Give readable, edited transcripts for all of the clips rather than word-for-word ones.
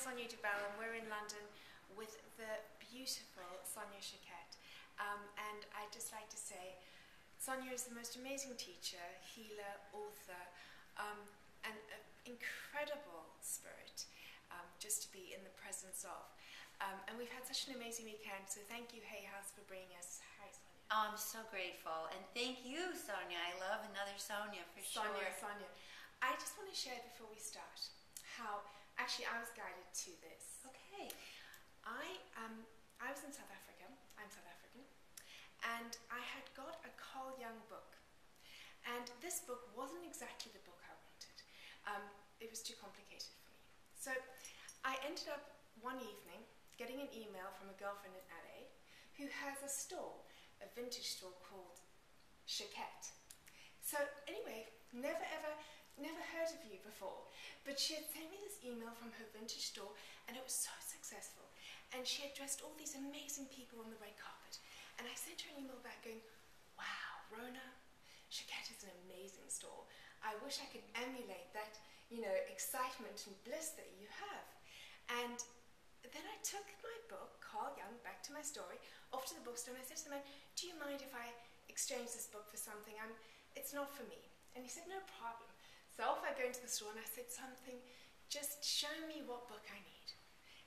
Sonia Doubell, and we're in London with the beautiful Sonia Choquette. And I'd just like to say, Sonia is the most amazing teacher, healer, author, and an incredible spirit just to be in the presence of. And we've had such an amazing weekend, so thank you, Hay House, for bringing us. Hi, Sonia. Oh, I'm so grateful. And thank you, Sonia. I love another Sonia for sure. Sonia. I just want to share before we start how actually I was guided to this. Okay. I was in South Africa. I'm South African. And I had got a Carl Jung book. And this book wasn't exactly the book I wanted. It was too complicated for me. So I ended up one evening getting an email from a girlfriend in LA who has a store, a vintage store called Choquette. So anyway, never heard of you before, but she had sent me this email from her vintage store, and it was so successful. And she had dressed all these amazing people on the red carpet. And I sent her an email back going, wow, Rona, Choquette is an amazing store. I wish I could emulate that, excitement and bliss that you have. And then I took my book, Carl Jung, back to my story, off to the bookstore, and I said to the man, do you mind if I exchange this book for something? It's not for me. And he said, no problem. So off I go into the store, and I said something, just show me what book I need.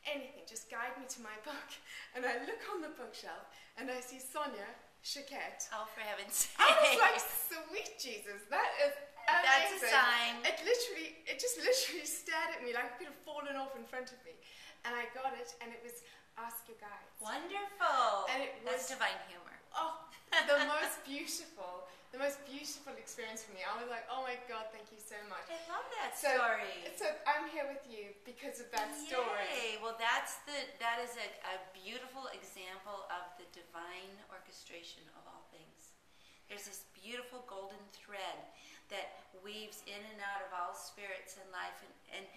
Anything, just guide me to my book. And I look on the bookshelf, and I see Sonia Choquette. Oh, for heaven's sake. I was like, sweet Jesus, that is amazing. That's a sign. It just literally stared at me like it could have fallen off in front of me. And I got it, and it was Ask Your Guides. Wonderful. And it was, that's divine humor. Oh, the most beautiful experience for me. I was like, oh my God, thank you so much. I love that story. So I'm here with you because of that story. Yay. Well, that is a beautiful example of the divine orchestration of all things. There's this beautiful golden thread that weaves in and out of all spirits in life and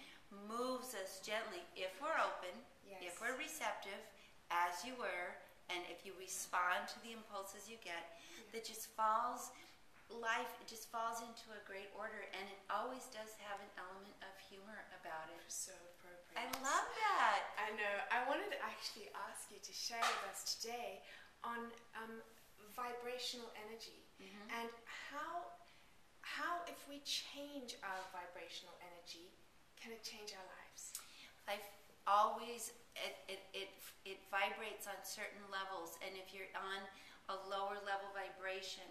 moves us gently if we're open, yes, if we're receptive, as you were, and if you respond to the impulses you get, that just falls into a great order, and it always does have an element of humor about it. So appropriate. I love that. I know. I wanted to actually ask you to share with us today on vibrational energy, and how if we change our vibrational energy, can it change our lives? Life always, it vibrates on certain levels, and if you're on a lower level vibration,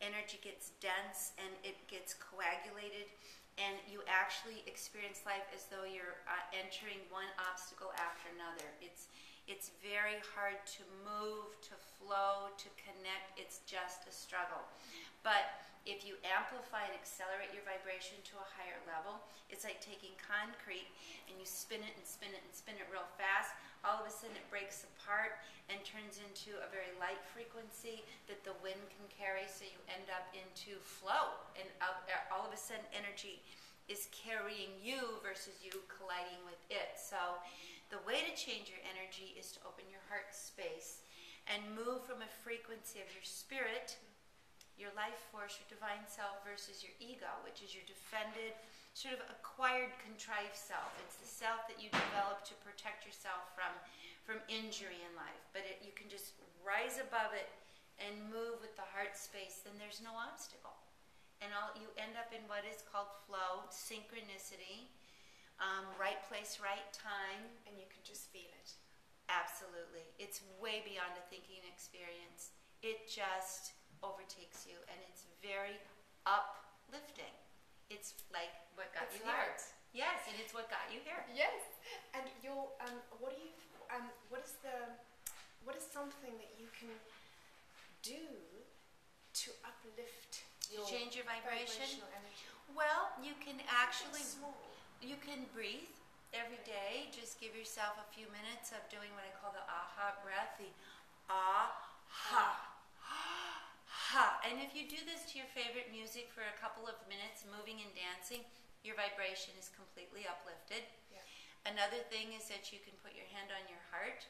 energy gets dense and it gets coagulated, and you actually experience life as though you're entering one obstacle after another. It's very hard to move, to flow, to connect. It's just a struggle. But if you amplify and accelerate your vibration to a higher level, it's like taking concrete and you spin it and spin it and spin it real fast. All of a sudden it breaks apart and turns into a very light frequency that the wind can carry, so you end up into flow. And all of a sudden energy is carrying you versus you colliding with it. So the way to change your energy is to open your heart space and move from a frequency of your spirit, your life force, your divine self, versus your ego, which is your defended, sort of acquired, contrived self. It's the self that you develop to protect yourself from injury in life. But you can just rise above it and move with the heart space, then there's no obstacle. And you end up in what is called flow, synchronicity, right place, right time. And you can just feel it. Absolutely. It's way beyond a thinking experience. It just overtakes you, and it's very uplifting. It's like what got you here. Yes, and it's what got you here. Yes. And what is something that you can do to uplift your change your vibration? Vibrational energy? Well, you can actually breathe every day. Just give yourself a few minutes of doing what I call the aha breath, the ah-ha. And if you do this to your favorite music for a couple of minutes, moving and dancing, your vibration is completely uplifted. Yeah. Another thing is that you can put your hand on your heart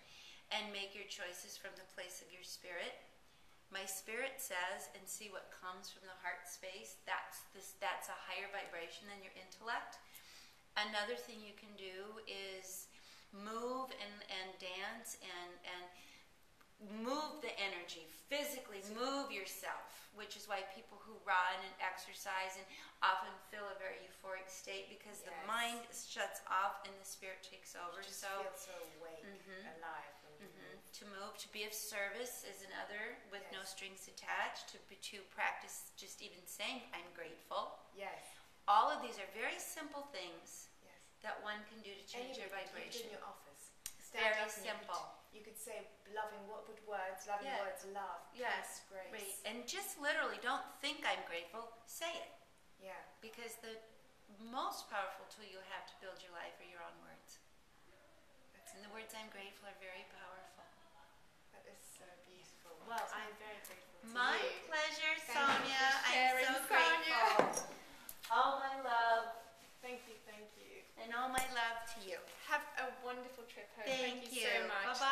and make your choices from the place of your spirit. My spirit says, and see what comes from the heart space. That's a higher vibration than your intellect. Another thing you can do is move and dance and move the energy, physically move yourself, which is why people who run and exercise and often feel a very euphoric state because the mind shuts off and the spirit takes over. You just feel so awake, alive. To move, to be of service is another, with no strings attached, to practice just even saying I'm grateful. Yes. All of these are very simple things that one can do to change your vibration. In your office. Very simple. You could say loving words, loving words, love. Yes, grace. Right. And just literally don't think I'm grateful, say it. Yeah. Because the most powerful tool you have to build your life are your own words. And the words I'm grateful are very powerful. That is so beautiful. Well, I'm very grateful to My you. pleasure, Thank Sonia. you for sharing, I'm so Sonia. grateful. All my love. Thank you, thank you. And all my love to you. Have a wonderful trip home. Thank you so much. Bye-bye.